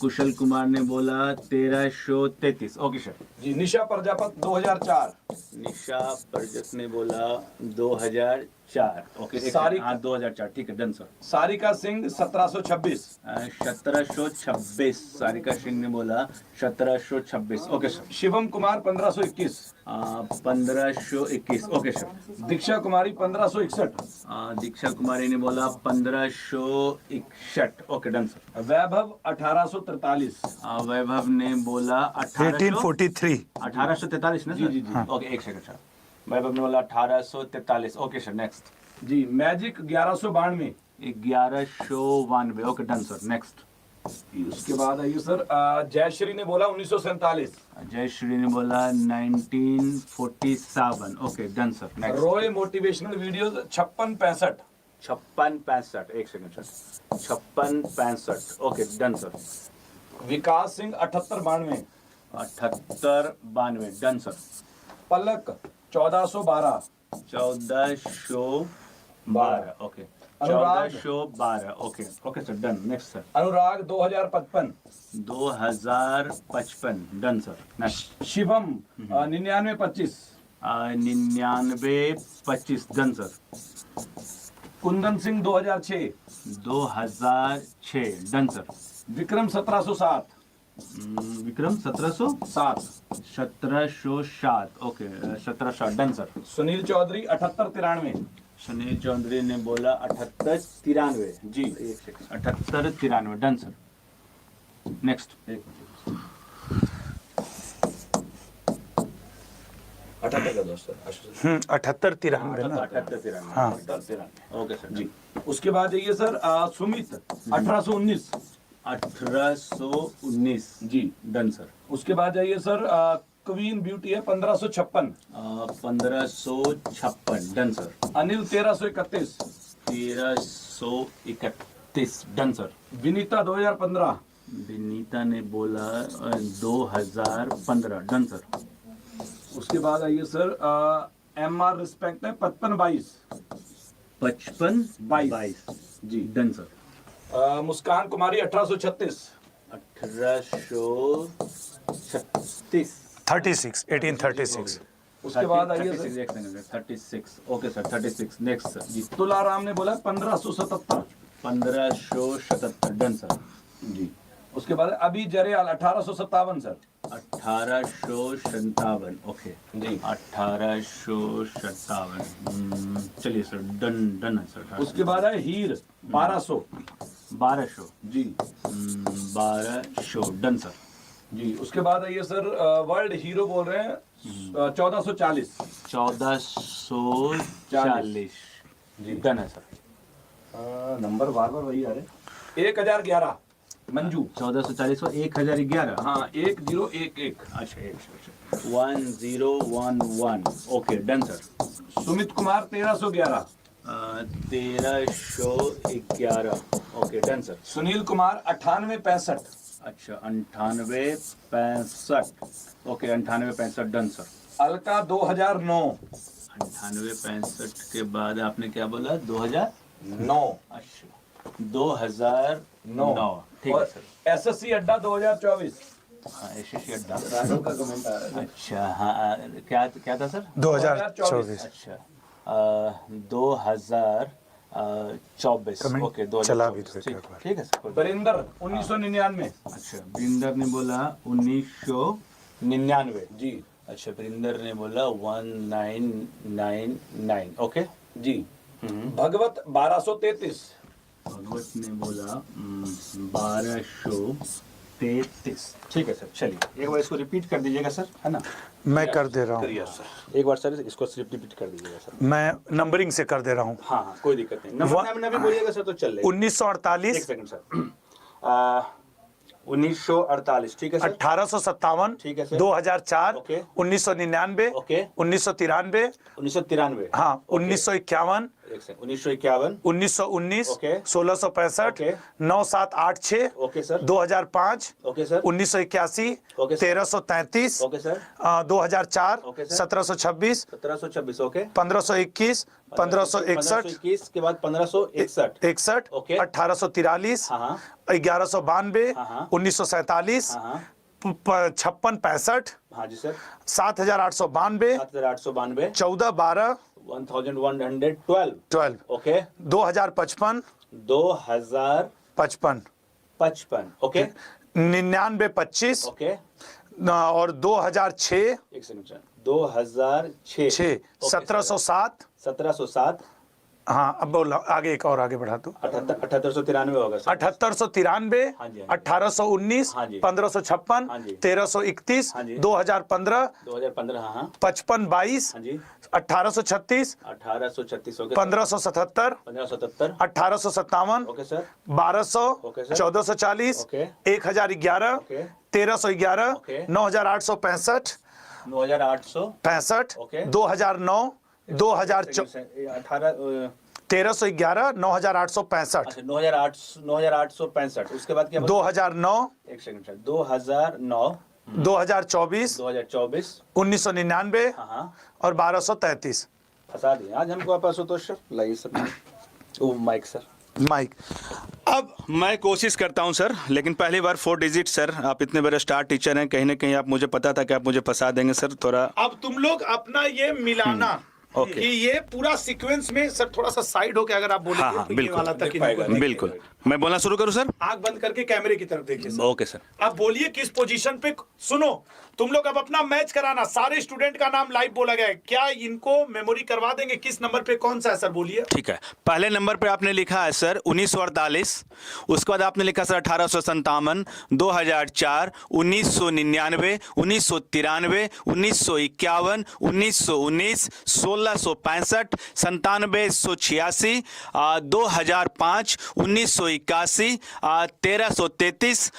Kushal Kumar ने बोला 1333, ओके सर। जी निशा प्रजापत 2004, निशा प्रजत ने बोला 2004, ओके सारिका- हाँ 2004, ठीक है डन सर। सारिका सिंह 1726, 1726, सारिका सिंह ने बोला 1726, okay sir. Shivam Kumar 1521, 1521, okay sir. Diksha Kumari 1561, Diksha Kumari ने बोला 1561, okay done sir. Vaibhav 1843, Vaibhav ने बोला 1843। 1843 ना सर? जी, जी। ओके एक सेकंड सर। वैभव ने बोला 1843, ओके सर नेक्स्ट। जी magic 1192, 1192, okay done sir next. उसके बाद आइए सर जयश्री ने बोला 1947, जय श्री ने बोला 1947, okay done sir next. Roy motivational videos 5665, 5665 एक second sir 5665 okay done sir Vikas Singh 7892 7892 done sir Palak 1412 1412 okay Anurag 1412 okay okay sir done next sir Anurag 2055 2055 done sir next Shivam 9925 9925 done sir Kundan Singh 2006 2006 done sir Vikram 1707 Vikram 1707 okay 1707 done sir Sunil Chaudhary 7893 Sunil Chaudhary ने बोला 7893 जी एक second 7893 done sir next एक अठहत्तर का दोस्त 7893 ना 7893 हाँ। 7893 ओके सर जी उसके बाद जाइए सर सुमित 1819 1819 जी डन सर उसके बाद जाइए सर क्वीन ब्यूटी है 1556 1556 done sir Anil 1331 1331 done sir Vinita 2015 Vinita ने बोला 2015 डन सर उसके बाद आइए सर MR रिस्पेक्ट है 5522 5522 जी डन सर मुस्कान कुमारी 1836 1836 1836 उसके बाद आइए sir 36 okay sir 36 next sir जी तुलाराम ने बोला 1577 1577 डन सर जी उसके बाद अभी जरेयाल 1857 सर 1857 ओके जी 1857 चलिए सर डन डन है सर उसके बाद है हीर 1200 1200 जी 1200 डन सर जी उसके बाद आइए सर वर्ल्ड हीरो बोल रहे हैं 1440 1440 जी डन है सर नंबर बार बार वही आ रहे 1011 मंजू 1440 को 1011 हाँ 1011 अच्छा 1011 okay done sir Sumit Kumar 1311 1311 okay done sir Sunil Kumar 9865 अच्छा 9865 ओके 9865 डन सर अलका 2009 9865 के बाद आपने क्या बोला 2009 अच्छा 2009 ठीक है और सर SSC अड्डा 2024 हाँ एसएससी अड्डा राघव का कमेंट आ रहा है अच्छा हाँ क्या क्या था सर 2024 अच्छा 2024 कमेंट ओके चला भी 2024 तो एक बार। ठीक है सर बरिंदर 1999 अच्छा वरिंदर ने बोला 1999 जी अच्छा वरिंदर ने बोला 1999 ओके जी भगवत 1233 भगवत ने बोला 1233 ठीक है सर चलिए एक बार इसको रिपीट कर दीजिएगा सर है ना मैं कर दे रहा हूँ एक बार सर इसको सिर्फ रिपीट कर दीजिएगा सर मैं नंबरिंग से कर दे रहा हूँ हाँ हाँ कोई दिक्कत नहीं नंबर भी बोलिएगा सर तो चल लेगा 1948 एक सेकंड सर 1948 ठीक है सर 1857 ठीक है सर 2004 ओके 1999 ओके 1993 1993 हाँ 1951 एक second 1951 1919 okay 1665 okay 9786 okay sir 2005 okay sir 1981 okay sir 1333 okay sir 2004 okay sir 1726 1726 okay 1521 1561 1521 के बाद 1561 61 ओके 1843 हाँ हाँ 1192 हाँ। 1947 हाँ हाँ 5665 हाँ जी सर 7892 7892 1412 1112 12 ओके 2055 2055 55 ओके 9925 ओके और 2006 एक सेकंड सर 2006 1707 1707 हाँ अब बोला आगे एक और आगे बढ़ा दो 7893 होगा सर 7893 हाँ जी, 1819 हाँ जी। 1556 हाँ जी। 1331 हाँ जी। 2015 2015 हाँ हाँ 5522 हाँ जी 1836 1836 okay 1577 1577 1857 okay sir 1200 okay sir 1440 okay 1011 okay 1311 okay 9865 9800 65 okay 2009 2014 18 1311 9865 अच्छा 9865 उसके बाद क्या बोला? 2009 एक सेकंड सर 2009 2024 2024 1999 हाँ और 1233 फंसा दिए आज हमको आप आशुतोष सर। लाइए सर ओ माइक सर माइक। अब मैं कोशिश करता हूं सर, लेकिन पहली बार 4 डिजिट सर। आप इतने बड़े स्टार टीचर हैं, कहीं ना कहीं आप मुझे पता था कि आप मुझे फंसा देंगे सर थोड़ा। अब तुम लोग अपना ये मिलाना ओके। कि ये पूरा सीक्वेंस में सर थोड़ा सा साइड होके अगर आप बोलेंगे हाँ, तो ये बिल्कुल। वाला तक ही बिल्कुल मैं बोलना शुरू करूं सर? आंख बंद करके कैमरे की तरफ देखिए सर। Okay sir. अब बोलिए किस पोजीशन पे। सुनो तुम लोग अब अपना मैच कराना, सारे स्टूडेंट का नाम लाइव बोला गया है, क्या इनको मेमोरी करवा देंगे? किस नंबर पे कौन सा है सर बोलिए। ठीक है, पहले नंबर पे आपने लिखा है सर 1948, उसके बाद आपने लिखा सर 1857, 2004, 1999, 1993, 1951, 1919, 1665, 9786, 2005, 1981, 1333,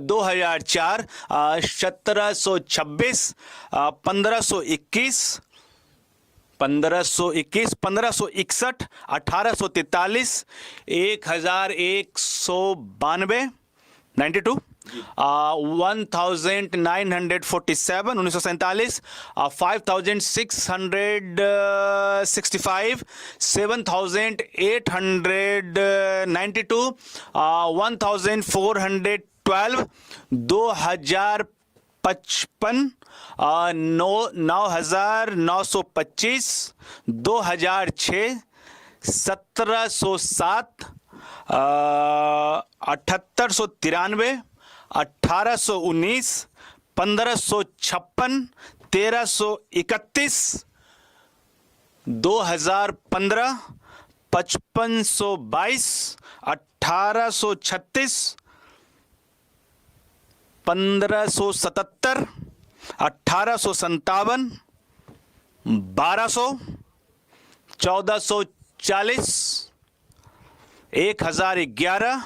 2004, 1726, 1521, 1561, 1843, 1192, 92, 1947, 1947, 5665, 7892, 1412, 2055, 9925, 2006, 1707, 7893, 1819, 1556, 1331, 2015, 5522, 1836, 1577, 1857, 1200, 1440, 1011,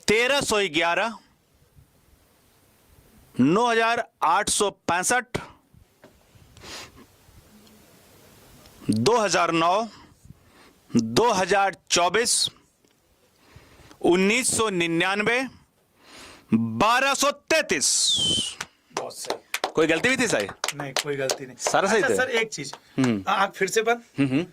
1311, 9865, 2009, 2024, 1999, 1233। बहुत सही। कोई गलती भी थी सही? नहीं कोई गलती नहीं। सारा सही अच्छा, थे? सर एक चीज आंख फिर से बंद।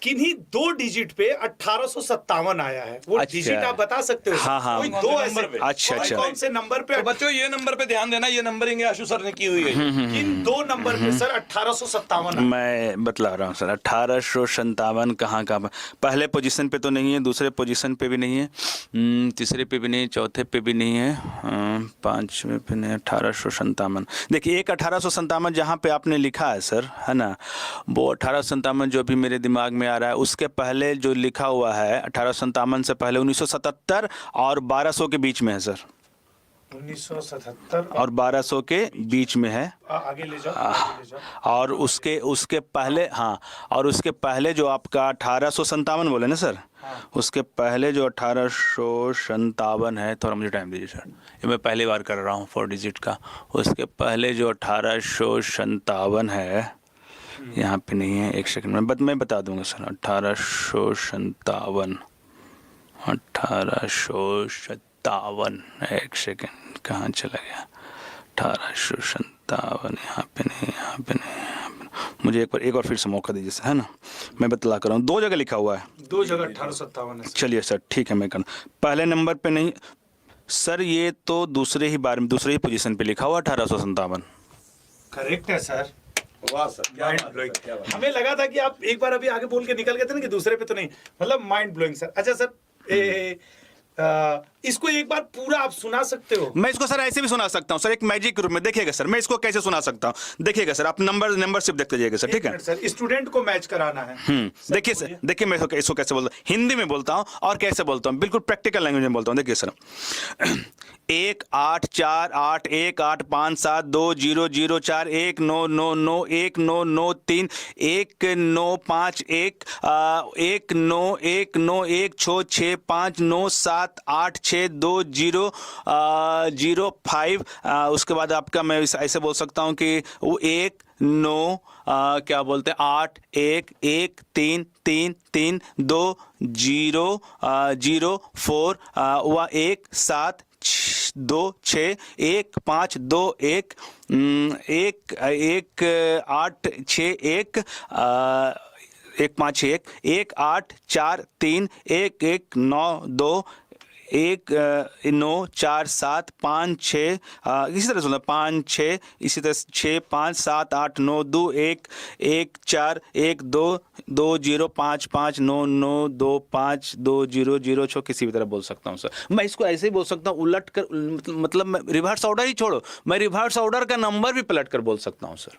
किन्हीं 2 डिजिट पे 1857 आया है, वो अच्छा। डिजिट आप बता सकते हो? हाँ, हाँ। कोई कौन 2 से ऐसे नंबर पे? अच्छा, कोई अच्छा। कौन से नंबर पे? तो बच्चों ये नंबर पे ध्यान देना, ये नंबरिंग आशु सर ने की हुई है। किन 2 नंबर पे सर 1857 आया? मैं बतला रहा हूँ सर। 1857 कहाँ का? पहले पोजीशन पे तो नहीं है, दूसरे पोजीशन पे भी नहीं है, तीसरे पे भी नहीं, चौथे पे भी नहीं है, पांचवें पे नहीं। 1857 देखिए, एक 1857 जहाँ पे आपने लिखा है सर, है ना, वो 1857 जो भी मेरे दिमाग में आ रहा है, उसके पहले जो लिखा हुआ है 1857 से पहले 1977 और 1200 के बीच में है सर। 1977 और 1200 के बीच में है। आगे ले जाओ, आगे ले जाओ। और उसके पहले, हाँ, और उसके पहले जो आपका 1857 बोले ना सर, उसके पहले जो 1857 है, थोड़ा मुझे टाइम दीजिए सर, ये मैं पहली बार कर रहा हूँ 4 डिजिट का। उसके पहले जो 1857 है, यहाँ पे नहीं है, एक सेकंड में मैं बता दूंगा सर। 1857, 1857, एक सेकंड, कहाँ चला गया? 1857, यहाँ पे नहीं, यहाँ पे नहीं, यहाँ पे नहीं। मुझे एक बार फिर से मौका दीजिए सर, है ना, मैं बतला कर रहा हूँ। 2 जगह लिखा हुआ है, 2 जगह 1857 है। चलिए सर ठीक है, मैं कर पहले नंबर पे नहीं सर, ये तो दूसरे ही पोजीशन पे लिखा हुआ 1857। करेक्ट है सर। वाह सर, क्या माइंड बात है, ब्लोइंग। क्या बात है। हमें लगा था कि आप एक बार अभी आगे बोल के निकल गए थे ना कि दूसरे पे तो नहीं, मतलब माइंड ब्लोइंग सर। अच्छा सर, इसको एक बार पूरा आप सुना सकते हो? मैं इसको सर ऐसे भी सुना सकता हूँ सर, एक मैजिक के रूप में। देखिएगा सर, मैं इसको कैसे सुना सकता हूँ, देखिएगा सर, आप नंबरशिप देखते जाइएगा सर, ठीक है? सर स्टूडेंट को मैच कराना है। देखिए सर, देखिए मैं इसको कैसे बोलता हूँ, हिंदी में बोलता हूँ और कैसे बोलता हूँ, बिल्कुल प्रैक्टिकल लैंग्वेज में बोलता हूँ। देखिए सर, 184881572004199991993 199193 1991966597862005। उसके बाद आपका मैं ऐसे बोल सकता हूँ कि वो 19 क्या बोलते हैं 8 1 1 3 3 3 2 0 0 4 1 7 2 6 1 5 2 1 1 1 8 6 1 1 5 1 1 8 4 3 1 1 9 2 1 9 4 7 5 6 इसी तरह सुना 5 6 इसी तरह 6 5 7 8 9 2 1 1 4 1 2 2 0 5 5 9 9 2 5 2 0 0 6 किसी भी तरह बोल सकता हूँ सर। मैं इसको ऐसे ही बोल सकता हूँ उलट कर, मतलब मैं रिवर्स ऑर्डर ही छोड़ो, मैं रिवर्स ऑर्डर का नंबर भी पलट कर बोल सकता हूँ सर।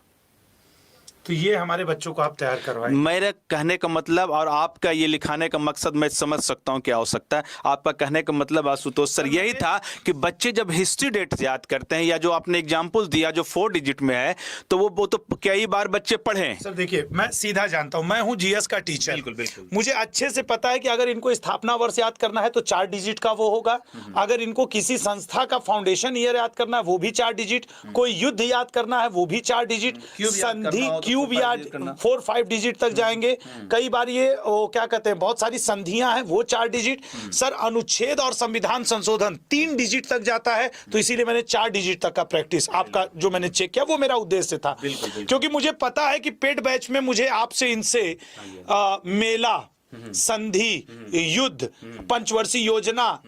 तो ये हमारे बच्चों को आप तैयार करवाएं। मेरे कहने का मतलब और आपका ये लिखाने का मकसद मैं समझ सकता हूँ क्या हो सकता है। आपका कहने का मतलब आशुतोष सर यही था कि बच्चे जब हिस्ट्री डेट याद करते हैं या जो आपने एग्जाम्पल दिया जो 4 डिजिट में है तो वो तो कई बार बच्चे पढ़े। सर देखिए, मैं सीधा जानता हूं, मैं हूं जीएस का टीचर। बिल्कुल बिल्कुल। मुझे अच्छे से पता है कि अगर इनको स्थापना वर्ष याद करना है तो 4 डिजिट का वो होगा। अगर इनको किसी संस्था का फाउंडेशन ईयर याद करना है वो भी 4 डिजिट, कोई युद्ध याद करना है वो भी 4 डिजिट, संधि क्यूब याद 4-5 डिजिट तक जाएंगे। कई बार ये वो क्या कहते हैं बहुत सारी संधियां हैं वो 4 डिजिट। सर अनुच्छेद और संविधान संशोधन 3 डिजिट तक जाता है, तो इसीलिए मैंने 4 डिजिट तक का प्रैक्टिस आपका जो मैंने चेक किया वो मेरा उद्देश्य था। क्योंकि मुझे पता है कि पेड बैच में मुझे आपसे इनसे मेला, संधि, युद्ध, पंचवर्षीय योजना,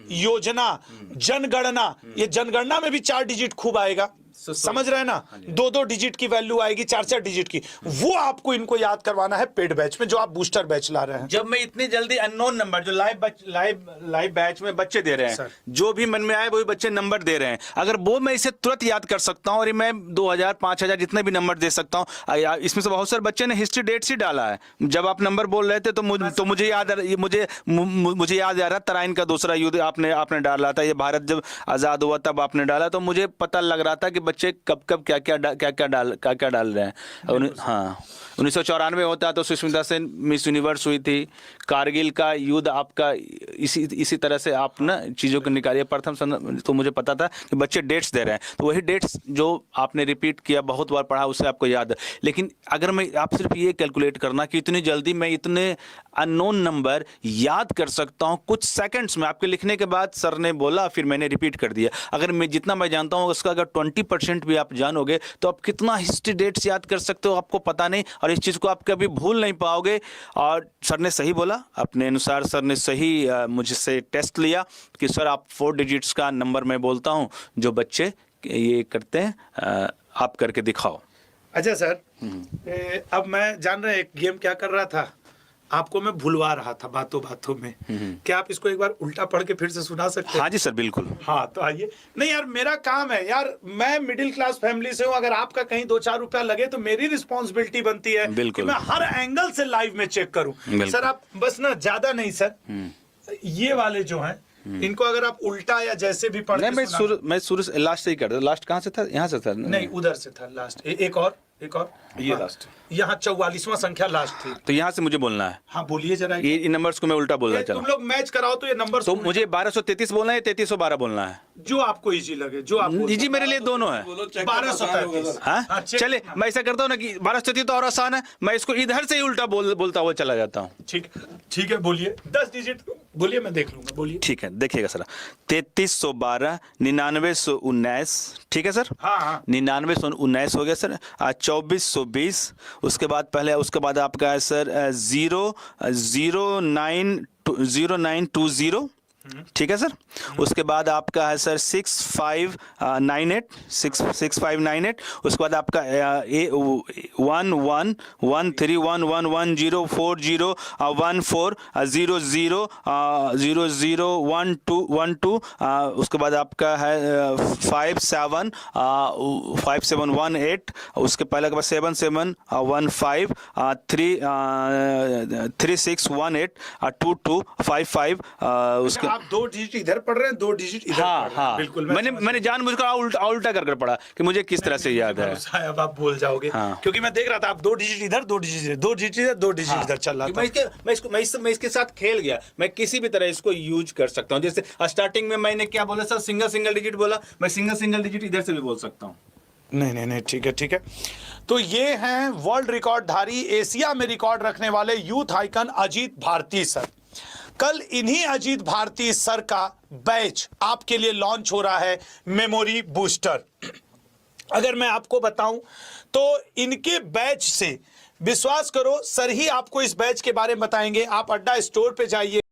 जनगणना, ये जनगणना में भी 4 डिजिट खूब आएगा। समझ रहे हैं ना, 2-2 डिजिट की वैल्यू आएगी, 4-4 डिजिट की, वो आपको इनको याद करवाना है पेड बैच में जो आप बूस्टर बैच ला रहे हैं। जब मैं इतनी जल्दी अननोन नंबर जो लाइव बैच में बच्चे दे रहे हैं, जो भी मन में आए वही बच्चे नंबर दे रहे हैं, अगर वो मैं इसे तुरंत याद कर सकता हूं और मैं 2000 5000 जितने भी नंबर दे सकता हूं। इसमें से बहुत सारे बच्चे ने हिस्ट्री डेट्स ही डाला है। जब आप नंबर बोल रहे थे तो मुझे याद आ रहा तराइन का दूसरा युद्ध आपने डाला था, ये भारत जब आजाद हुआ तब आपने डाला, तो मुझे पता लग रहा था कि बच्चे कब क्या डाल रहे हैं। हाँ 1994 होता तो सुष्मिता सेन मिस यूनिवर्स हुई थी, कारगिल का युद्ध आपका इसी तरह से आप ना चीज़ों को निकालिए प्रथम, तो मुझे पता था कि बच्चे डेट्स दे रहे हैं, तो वही डेट्स जो आपने रिपीट किया बहुत बार पढ़ा उससे आपको याद है। लेकिन अगर मैं आप सिर्फ ये कैलकुलेट करना कि इतनी जल्दी मैं इतने अननोन नंबर याद कर सकता हूँ कुछ सेकंड्स में, आपके लिखने के बाद सर ने बोला फिर मैंने रिपीट कर दिया। अगर मैं जितना मैं जानता हूँ उसका अगर 20% भी आप जानोगे तो आप कितना हिस्ट्री डेट्स याद कर सकते हो आपको पता नहीं, और इस चीज़ को आप कभी भूल नहीं पाओगे। और सर ने सही बोला, अपने अनुसार सर ने सही मुझसे टेस्ट लिया कि सर आप 4 डिजिट्स का नंबर मैं बोलता हूँ जो बच्चे ये करते हैं आप करके दिखाओ। अच्छा सर, अब मैं जान रहे एक गेम क्या कर रहा था, आपको मैं भुलवा रहा था बातों बातों में। क्या आप इसको एक बार उल्टा पढ़ के फिर से सुना सकते हैं? हाँ जी सर बिल्कुल। हाँ तो आइए। नहीं यार मेरा काम है यार, मैं मिडिल क्लास फैमिली से हूँ, अगर आपका कहीं 2-4 रुपया लगे तो मेरी रिस्पॉन्सिबिलिटी बनती है कि मैं हर एंगल से लाइव में चेक करूँ। सर आप बस ना ज्यादा नहीं सर, ये वाले जो हैं इनको अगर आप उल्टा या जैसे भी पढ़ नहीं, मैं शुरू से लास्ट से ही कर रहा। लास्ट कहाँ से था? यहाँ से था? नहीं उधर से था लास्ट। एक और ये लास्ट, यहाँ 44वां संख्या लास्ट थी, तो यहाँ से मुझे बोलना है। हाँ बोलिए जरा। ये इन नंबर्स को मैं उल्टा बोलना चाहता हूँ। तुम लोग मैच कराओ तो ये नंबर तो मुझे 1233 बोलना है, 3312 बोलना है, जो आपको इजी लगे, जो आपको जी मेरे लिए दोनों है। 1233। हाँ चले, मैं ऐसा करता हूँ ना कि 1233 तो और आसान है, मैं इसको इधर से ही उल्टा बोलता हुआ चला जाता हूँ। ठीक है बोलिए 10 डिजिट बोलिए, मैं देख लूंगा, बोलिए। ठीक है देखिएगा सर, 3312 9919, ठीक है सर। हाँ 9919 हो गया सर। 2420, उसके बाद आपका है सर 0920, ठीक है सर। उसके बाद आपका है सर 6598, उसके बाद आपका 1113111104000012, उसके बाद आपका है 5718, उसके पहले के बाद 7715 3618 2255, उसके आप 2 डिजिट इधर पढ़ रहे हैं, 2 डिजिट इधर पढ़ रहे हैं। बिल्कुल मैंने जानबूझकर उल्टा कर पढ़ा कि मुझे किस तरह से याद है। अब आप भूल जाओगे। क्योंकि मैं देख रहा था आप 2 डिजिट इधर, 2 डिजिट इधर, 2 डिजिट इधर, 2 डिजिट इधर चल रहा था। मैं इसके साथ खेल गया, मैं किसी भी तरह इसको यूज कर सकता हूँ। जैसे स्टार्टिंग में मैंने क्या बोला सर, सिंगल डिजिट बोला, मैं सिंगल डिजिट इधर से भी बोल सकता हूँ। नहीं ठीक है तो ये हैं वर्ल्ड रिकॉर्डधारी, एशिया में रिकॉर्ड रखने वाले youth icon Ajit Bharati sir. कल इन्हीं अजीत भारती सर का बैच आपके लिए लॉन्च हो रहा है, मेमोरी बूस्टर। अगर मैं आपको बताऊं तो इनके बैच से विश्वास करो, सर ही आपको इस बैच के बारे में बताएंगे। आप अड्डा स्टोर पे जाइए,